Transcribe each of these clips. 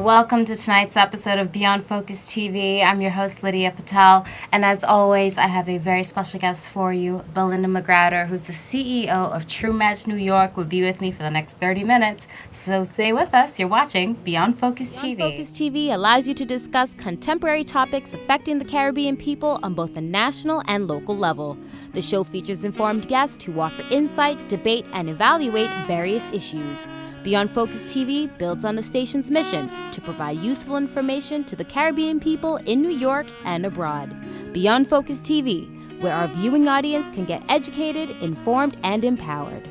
Welcome to tonight's episode of Beyond Focus TV. I'm your host, Lydia Patel. And as always, I have a very special guest for you, Bilinder Mcgrowder, who's the CEO of True Match New York, will be with me for the next 30 minutes. So stay with us. You're watching Beyond Focus TV. Beyond Focus TV allows you to discuss contemporary topics affecting the Caribbean people on both a national and local level. The show features informed guests who offer insight, debate, and evaluate various issues. Beyond Focus TV builds on the station's mission to provide useful information to the Caribbean people in New York and abroad. Beyond Focus TV, where our viewing audience can get educated, informed, and empowered.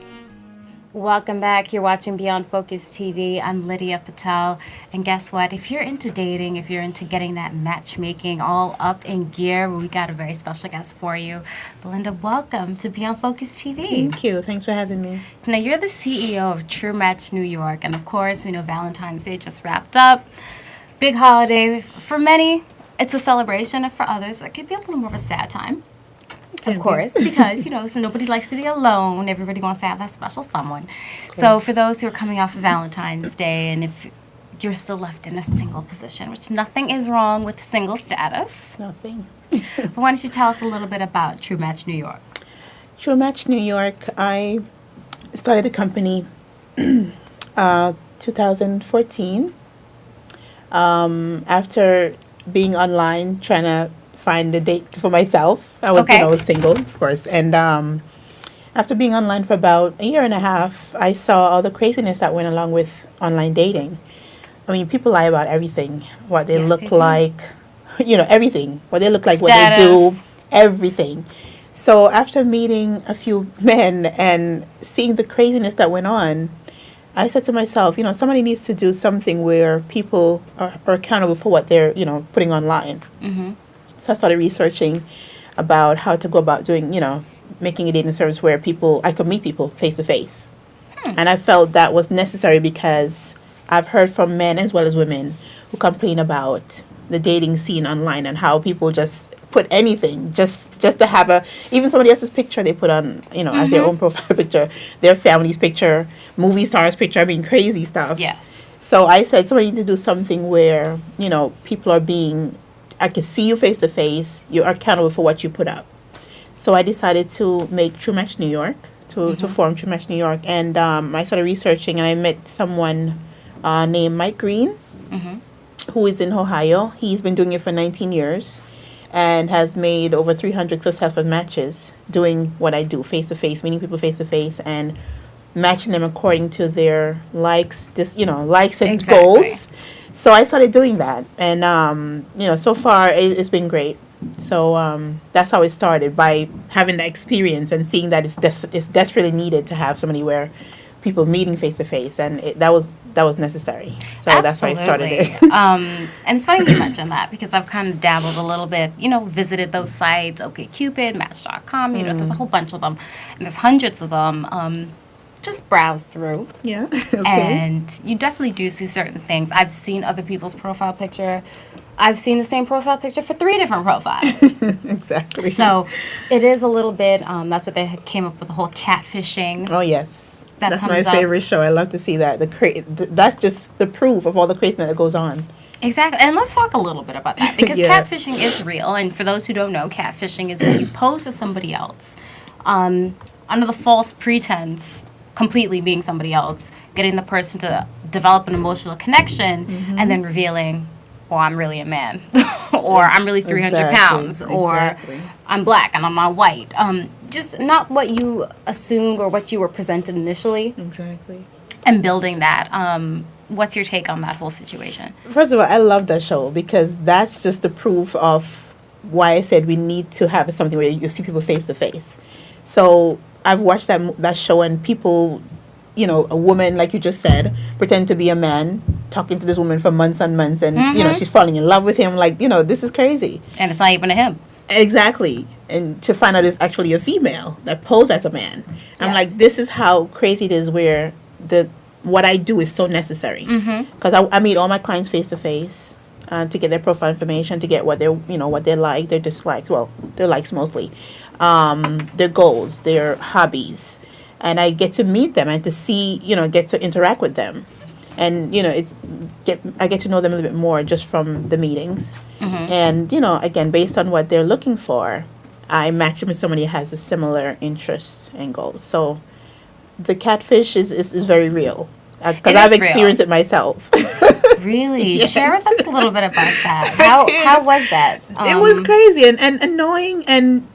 Welcome back. You're watching Beyond Focus TV. I'm Lydia Patel. And guess what? If you're into dating, if you're into getting that matchmaking all up in gear, we got a very special guest for you. Belinda, welcome to Beyond Focus TV. Thank you. Thanks for having me. Now, you're the CEO of True Match New York. And of course, we know Valentine's Day just wrapped up. Big holiday. For many, it's a celebration. And for others, it could be a little more of a sad time. Of course, because, so nobody likes to be alone. Everybody wants to have that special someone. So for those who are coming off of Valentine's Day, and if you're still left in a single position, which nothing is wrong with single status. Nothing. Why don't you tell us a little bit about True Match New York? True Match New York, I started the company 2014 after being online trying to find a date for myself. I was single, of course, and after being online for about a year and a half, I saw all the craziness that went along with online dating. I mean, people lie about everything, what they look like, everything, what they look like, Status. What they do, everything. So after meeting a few men and seeing the craziness that went on, I said to myself, somebody needs to do something where people are accountable for what they're, putting online. Mm-hmm. So I started researching about how to go about doing, making a dating service where I could meet people face to face. And I felt that was necessary because I've heard from men as well as women who complain about the dating scene online and how people just put anything just to have even somebody else's picture they put on, as their own profile picture, their family's picture, movie stars picture, crazy stuff. Yes. So I said somebody need to do something where, people are I can see you face to face. You are accountable for what you put up. So I decided to make True Match New York, to form True Match New York. And I started researching and I met someone named Mike Green, who is in Ohio. He's been doing it for 19 years and has made over 300 successful matches doing what I do, face to face, meeting people face to face and matching them according to their likes, likes and goals. So I started doing that, and so far it's been great. So that's how it started, by having the experience and seeing that it's desperately needed to have somebody where people meeting face to face, and that was necessary. So Absolutely. That's why I started it. And it's funny you mention that because I've kind of dabbled a little bit, visited those sites, OkCupid, Match.com, there's a whole bunch of them, and there's hundreds of them. Just browse through. Yeah. Okay. And you definitely do see certain things. I've seen other people's profile picture. I've seen the same profile picture for 3 different profiles. Exactly. So it is a little bit, that's what they came up with, the whole catfishing. Oh, yes. That's my comes up. favorite show. I love to see that. That's just the proof of all the craziness that goes on. Exactly. And let's talk a little bit about that because Yeah. catfishing is real. And for those who don't know, catfishing is when you pose as somebody else under the false pretense, completely being somebody else, getting the person to develop an emotional connection, and then revealing, well, I'm really a man, or I'm really 300 pounds, or I'm black and I'm not white. Just not what you assumed or what you were presented initially. Exactly. And building that. What's your take on that whole situation? First of all, I love that show because that's just the proof of why I said we need to have something where you see people face to face. So I've watched that show and people, a woman, like you just said, pretend to be a man, talking to this woman for months and months, and, she's falling in love with him. Like, this is crazy. And it's not even a him. Exactly. And to find out it's actually a female that posed as a man. I'm like, this is how crazy it is where what I do is so necessary. Because I meet all my clients face to face to get their profile information, to get what they like, their dislikes, well, their likes mostly, their goals, their hobbies. And I get to meet them and to see, get to interact with them. and I get to know them a little bit more just from the meetings. And again, based on what they're looking for, I match them with somebody who has a similar interests and goals. So the catfish is very real, because I've experienced it myself. Really? Yes. Share with us a little bit about that. How was that? It was crazy and annoying, and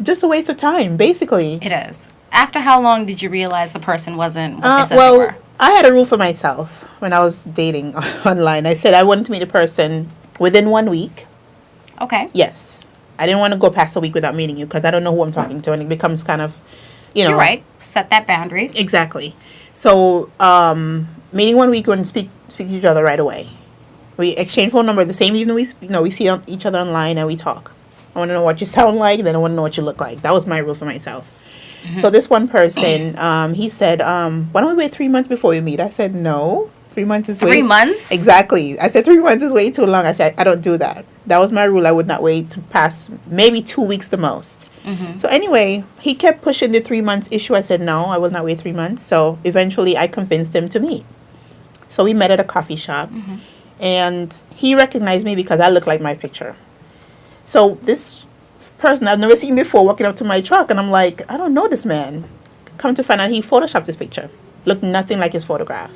just a waste of time, basically. It is. After how long did you realize the person wasn't what they said they Well, were? I had a rule for myself when I was dating online. I said I wanted to meet a person within 1 week. Okay. Yes. I didn't want to go past a week without meeting you, because I don't know who I'm talking to, and it becomes kind of, You're right. Set that boundary. Exactly. So, meeting 1 week, we wouldn't speak to each other right away. We exchange phone number the same evening we see each other online and we talk. I want to know what you sound like, then I want to know what you look like. That was my rule for myself. So this one person, he said, why don't we wait 3 months before we meet? I said, no. 3 months is 3 months? Exactly. I said 3 months is way too long. I said, I don't do that. That was my rule. I would not wait past maybe 2 weeks the most. So anyway, he kept pushing the 3 months issue. I said, no, I will not wait 3 months. So eventually I convinced him to meet. So we met at a coffee shop, and he recognized me because I look like my picture. So this person I've never seen before walking up to my truck, and I'm like, I don't know this man. Come to find out, he photoshopped this picture. Looked nothing like his photograph.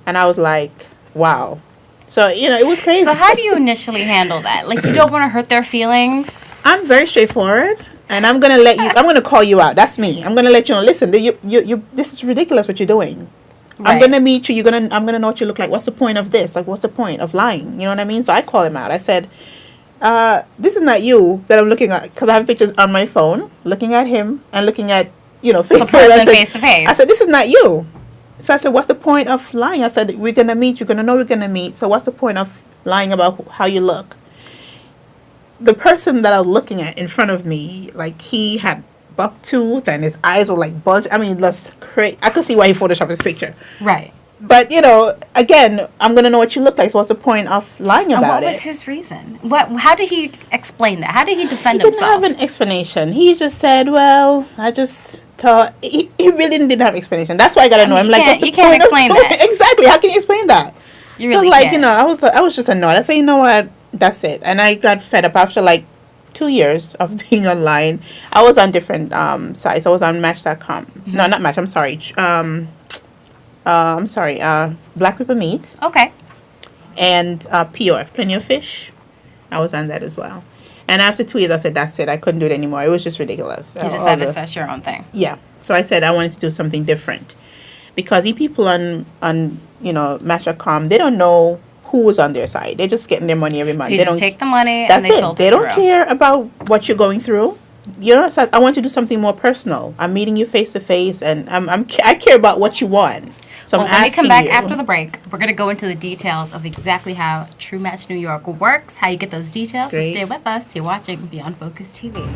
And I was like, wow. So, it was crazy. So how do you initially handle that? Like, you don't want to hurt their feelings? I'm very straightforward, and I'm going to call you out. That's me. I'm going to let you know, listen, this is ridiculous what you're doing. Right. I'm going to meet you. I'm going to know what you look like. What's the point of this? Like, what's the point of lying? You know what I mean? So I call him out. I said, this is not you that I'm looking at, because I have pictures on my phone, looking at him and looking at, the person face to face. I said, this is not you. So I said, what's the point of lying? I said, we're going to meet. You're going to know we're going to meet. So what's the point of lying about how you look? The person that I was looking at in front of me, like, he had buck tooth and his eyes were like bulged. I mean, that's crazy. I could see why he photoshopped his picture. Right. But, again, I'm going to know what you look like. So what's the point of lying about it? And what was his reason? How did he explain that? How did he defend He didn't himself? have an explanation. He just said, well, I just thought... He really didn't have an explanation. That's why I got to know. I'm like, what's the you can't point explain of that. Exactly. How can you explain that? You really so, like, can't. I was just annoyed. I said, you know what? That's it. And I got fed up after, like, 2 years of being online. I was on different sites. I was on Match.com. No, not Match. I'm sorry. Black People Meet. Okay. And POF, Plenty of Fish. I was on that as well. And after 2 years, I said, that's it. I couldn't do it anymore. It was just ridiculous. You decided to start your own thing. Yeah. So I said I wanted to do something different. Because these people on Match.com, they don't know who was on their side. They're just getting their money every month. You They just don't take the money That's and they it. filter They don't through. care about what you're going through. So I want to do something more personal. I'm meeting you face to face, and I care about what you want. So Well, I'm when we come asking back you. after the break, we're going to go into the details of exactly how True Match New York works, how you get those details. Great. So stay with us. You're watching Beyond Focus TV.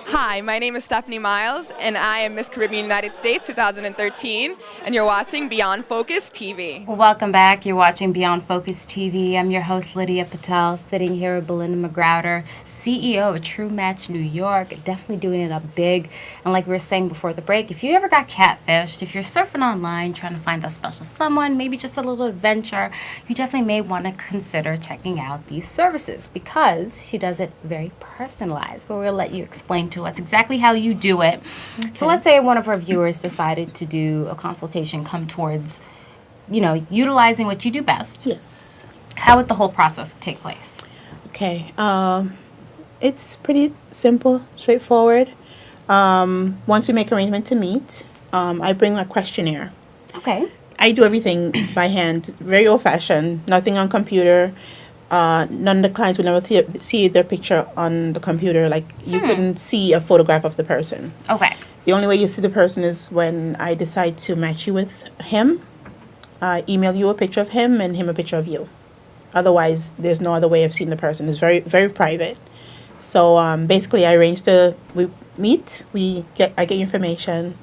Hi, my name is Stephanie Miles, and I am Miss Caribbean United States 2013, and you're watching Beyond Focus TV. Welcome back. You're watching Beyond Focus TV. I'm your host, Lydia Patel, sitting here with Bilinder Mcgrowder, CEO of True Match New York, definitely doing it up big. And like we were saying before the break, if you ever got catfished, if you're surfing online trying to find that special someone, maybe just a little adventure, you definitely may want to consider checking out these services because she does it very personalized. But we'll let you explain to us exactly how you do it. Okay. So let's say one of our viewers decided to do a consultation come towards, utilizing what you do best. Yes. How would the whole process take place? Okay. It's pretty simple, straightforward. Once we make arrangement to meet, I bring a questionnaire. Okay. I do everything by hand, very old-fashioned, nothing on computer. none of the clients would never see their picture on the computer. Like, you couldn't see a photograph of the person. Okay. The only way you see the person is when I decide to match you with him. I email you a picture of him and him a picture of you. Otherwise, there's no other way of seeing the person. It's very, very private. So basically, we meet, I get your information,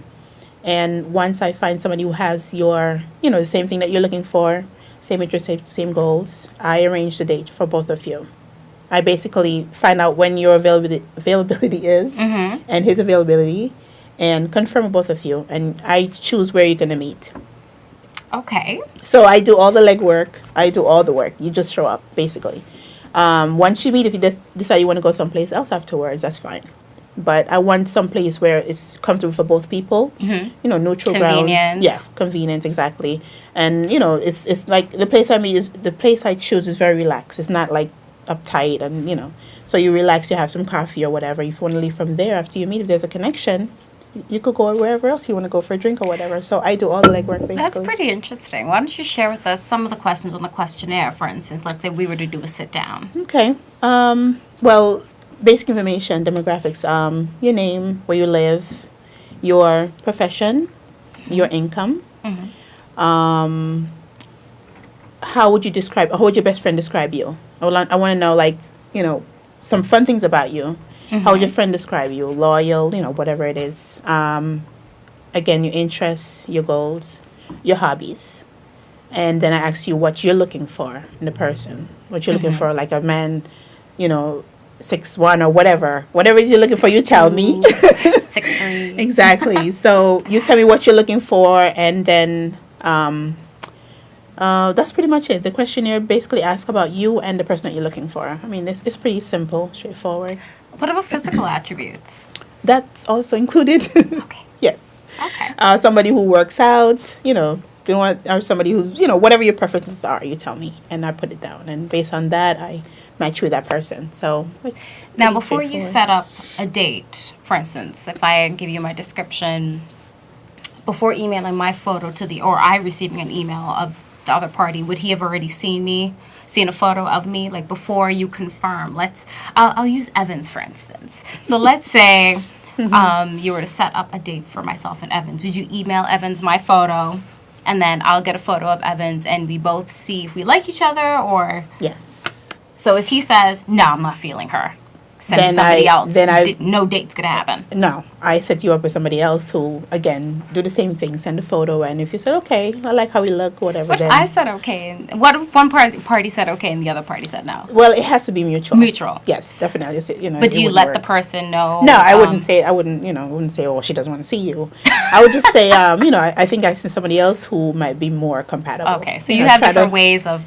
and once I find somebody who has the same thing that you're looking for, same interests, same goals, I arrange the date for both of you. I basically find out when your availability is and his availability, and confirm with both of you, and I choose where you're going to meet. Okay. So I do all the legwork. I do all the work. You just show up, basically. Once you meet, if you decide you want to go someplace else afterwards, that's fine. But I want some place where it's comfortable for both people. Neutral grounds. Yeah, convenience, exactly. And it's like the place I choose is very relaxed. It's not like uptight, and so you relax. You have some coffee or whatever. If you want to leave from there after you meet, if there's a connection, you could go wherever else you want to go for a drink or whatever. So I do all the legwork, basically. That's pretty interesting. Why don't you share with us some of the questions on the questionnaire, for instance? Let's say we were to do a sit-down. Okay. Well, basic information, demographics, your name, where you live, your profession, your income. How would your best friend describe you? I want to know, some fun things about you. How would your friend describe you? Loyal, whatever it is. Again, your interests, your goals, your hobbies. And then I ask you what you're looking for in a person. What you're looking for, like a man, 6'1" or whatever. Whatever it is you're looking for, you tell me. 6'3". Exactly. So you tell me what you're looking for, and then that's pretty much it. The questionnaire basically asks about you and the person that you're looking for. I mean, it's pretty simple, straightforward. What about physical attributes? That's also included. Okay. Yes. Okay. Somebody who works out, or somebody who's, whatever your preferences are, you tell me, and I put it down. And based on that, I match you with that person. So it's now, before you set up a date, for instance, if I give you my description, before emailing my photo or I receiving an email of the other party, would he have already seen a photo of me? Like, before you confirm, I'll use Evans, for instance. So let's say you were to set up a date for myself and Evans. Would you email Evans my photo, and then I'll get a photo of Evans, and we both see if we like each other, or? Yes. So if he says, no, I'm not feeling her, send me somebody else, no date's going to happen. No, I set you up with somebody else who, again, do the same thing, send a photo, and if you said, okay, I like how we look, whatever, What if then... I said okay, and what if one party said okay and the other party said no? Well, it has to be mutual. Mutual. Yes, definitely. But do you let the person know? No, I wouldn't say, oh, she doesn't want to see you. I would just say, I think I see somebody else who might be more compatible. Okay, so you have different ways of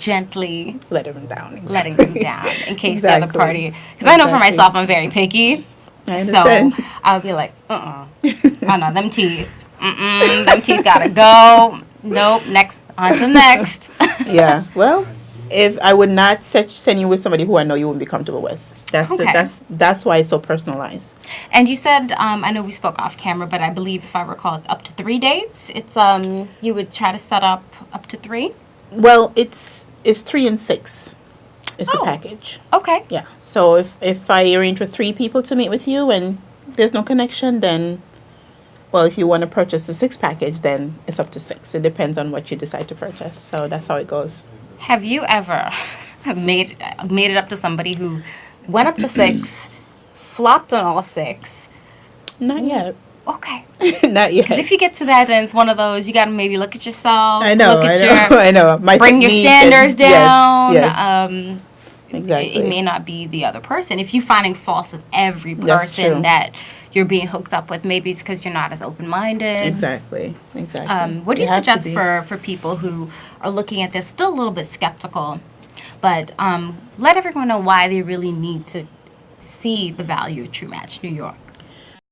gently letting them down. Letting them down in case the other Exactly. party... Because I know for myself, I'm very picky. I understand. So I'll be like, oh no, them teeth. Them teeth gotta go. Nope, on to the next. Yeah, well, if I would not send you with somebody who I know you wouldn't be comfortable with. That's why it's so personalized. And you said, I know we spoke off camera, but I believe if I recall, up to 3 dates. It's you would try to set up to 3. Well, it's 3 and 6. It's a package. Okay. Yeah. So if I arrange for 3 people to meet with you and there's no connection, then, well, if you want to purchase the 6 package, then it's up to 6. It depends on what you decide to purchase. So that's how it goes. Have you ever made it up to somebody who went up to 6, flopped on all 6? Not yet. Okay. Not yet. Because if you get to that, then it's one of those, you got to maybe look at yourself. I know. My bring your standards down. Yes. Exactly. It may not be the other person. If you're finding faults with every person that you're being hooked up with, maybe it's because you're not as open-minded. Exactly. What do you suggest for people who are looking at this, still a little bit skeptical, but let everyone know why they really need to see the value of True Match New York?